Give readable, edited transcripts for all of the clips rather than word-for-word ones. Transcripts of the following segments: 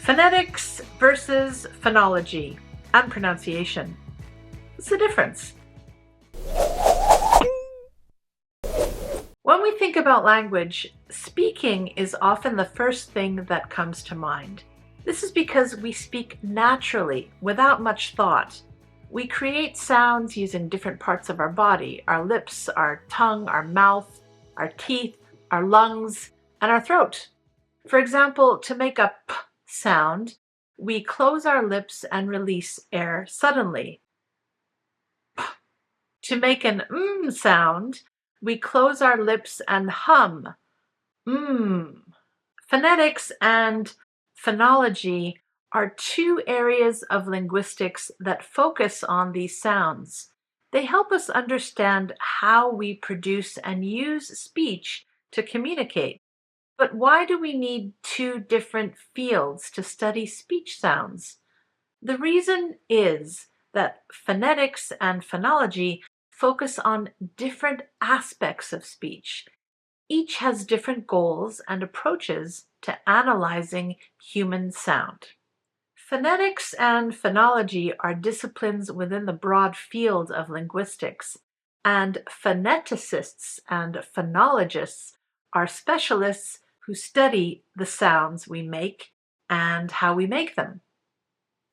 Phonetics versus phonology and pronunciation. What's the difference? When we think about language, speaking is often the first thing that comes to mind. This is because we speak naturally, without much thought. We create sounds using different parts of our body, our lips, our tongue, our mouth, our teeth, our lungs, and our throat. For example, to make a p sound, we close our lips and release air suddenly. P. To make an sound, we close our lips and hum. Phonetics and phonology are two areas of linguistics that focus on these sounds. They help us understand how we produce and use speech to communicate. But why do we need two different fields to study speech sounds? The reason is that phonetics and phonology focus on different aspects of speech. Each has different goals and approaches to analyzing human sound. Phonetics and phonology are disciplines within the broad field of linguistics, and phoneticists and phonologists are specialists who study the sounds we make and how we make them.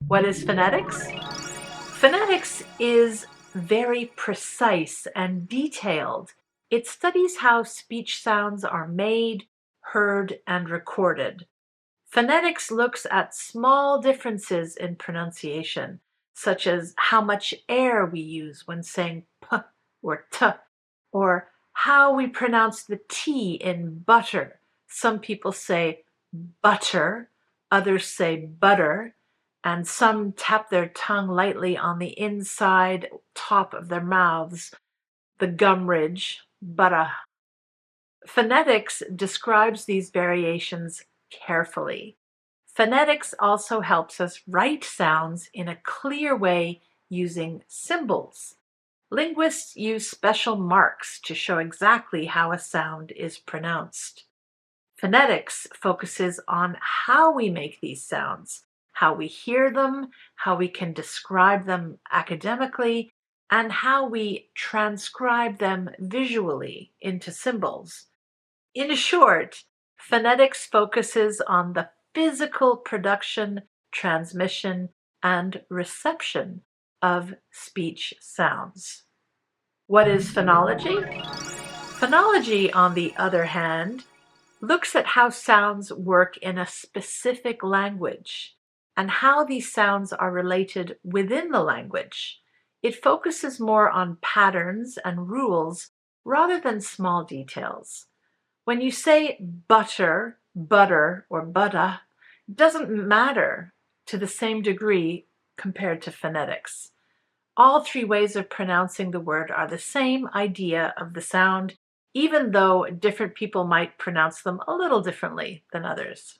What is phonetics? Phonetics is very precise and detailed. It studies how speech sounds are made, heard, and recorded. Phonetics looks at small differences in pronunciation, such as how much air we use when saying p or t, or how we pronounce the T in butter. Some people say butter, others say butter, and some tap their tongue lightly on the inside top of their mouths, the gum ridge, butter. Phonetics describes these variations carefully. Phonetics also helps us write sounds in a clear way using symbols. Linguists use special marks to show exactly how a sound is pronounced. Phonetics focuses on how we make these sounds, how we hear them, how we can describe them academically, and how we transcribe them visually into symbols. In short, phonetics focuses on the physical production, transmission, and reception of speech sounds. What is phonology? Phonology, on the other hand, looks at how sounds work in a specific language and how these sounds are related within the language. It focuses more on patterns and rules rather than small details. When you say butter, butter, or butter, it doesn't matter to the same degree compared to phonetics. All three ways of pronouncing the word are the same idea of the sound, even though different people might pronounce them a little differently than others.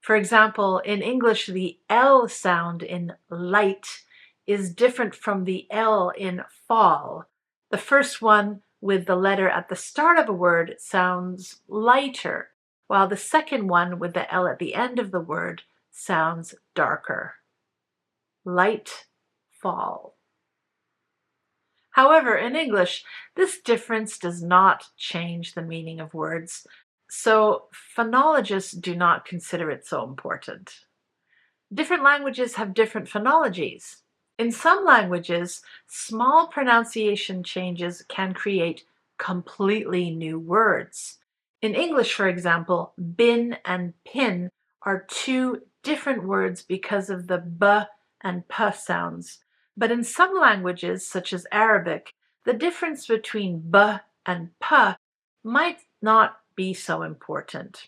For example, in English, the L sound in light is different from the L in fall. The first one with the letter at the start of a word sounds lighter, while the second one with the L at the end of the word sounds darker. Light, fall. However, in English, this difference does not change the meaning of words, so phonologists do not consider it so important. Different languages have different phonologies. In some languages, small pronunciation changes can create completely new words. In English, for example, bin and pin are two different words because of the b and p sounds. But in some languages, such as Arabic, the difference between b and p might not be so important.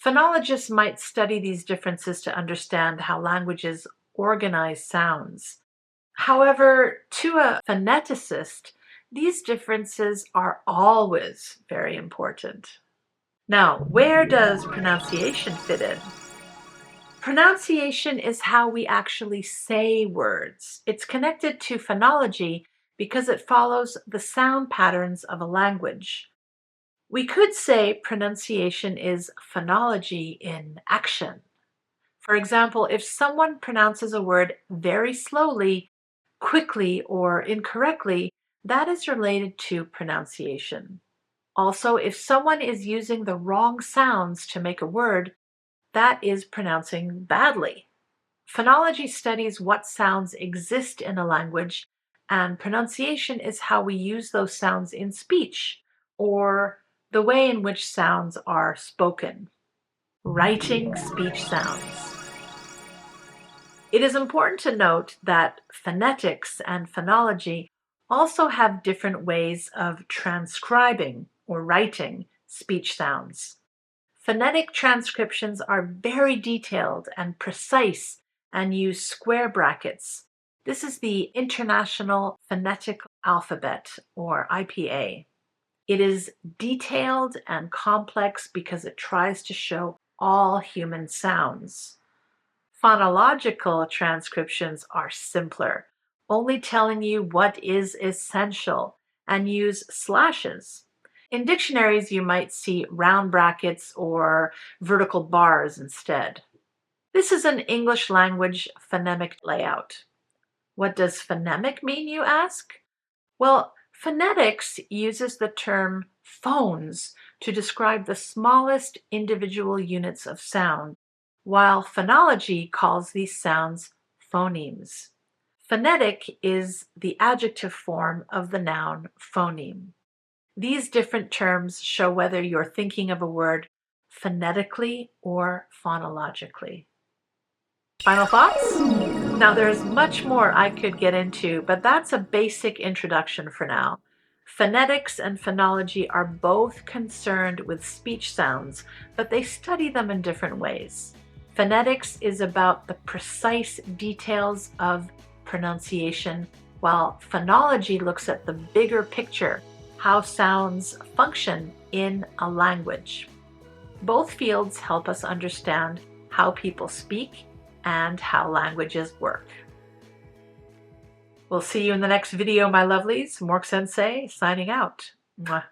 Phonologists might study these differences to understand how languages organize sounds. However, to a phoneticist, these differences are always very important. Now, where does pronunciation fit in? Pronunciation is how we actually say words. It's connected to phonology because it follows the sound patterns of a language. We could say pronunciation is phonology in action. For example, if someone pronounces a word very slowly, quickly, or incorrectly, that is related to pronunciation. Also, if someone is using the wrong sounds to make a word, that is pronouncing badly. Phonology studies what sounds exist in a language, and pronunciation is how we use those sounds in speech, or the way in which sounds are spoken. Writing speech sounds. It is important to note that phonetics and phonology also have different ways of transcribing or writing speech sounds. Phonetic transcriptions are very detailed and precise and use square brackets. This is the International Phonetic Alphabet, or IPA. It is detailed and complex because it tries to show all human sounds. Phonological transcriptions are simpler, only telling you what is essential, and use slashes. In dictionaries, you might see round brackets or vertical bars instead. This is an English language phonemic layout. What does phonemic mean, you ask? Well, phonetics uses the term phones to describe the smallest individual units of sound, while phonology calls these sounds phonemes. Phonetic is the adjective form of the noun phoneme. These different terms show whether you're thinking of a word phonetically or phonologically. Final thoughts? Now, there's much more I could get into, but that's a basic introduction for now. Phonetics and phonology are both concerned with speech sounds, but they study them in different ways. Phonetics is about the precise details of pronunciation, while phonology looks at the bigger picture, how sounds function in a language. Both fields help us understand how people speak and how languages work. We'll see you in the next video, my lovelies. Mork Sensei signing out. Mwah.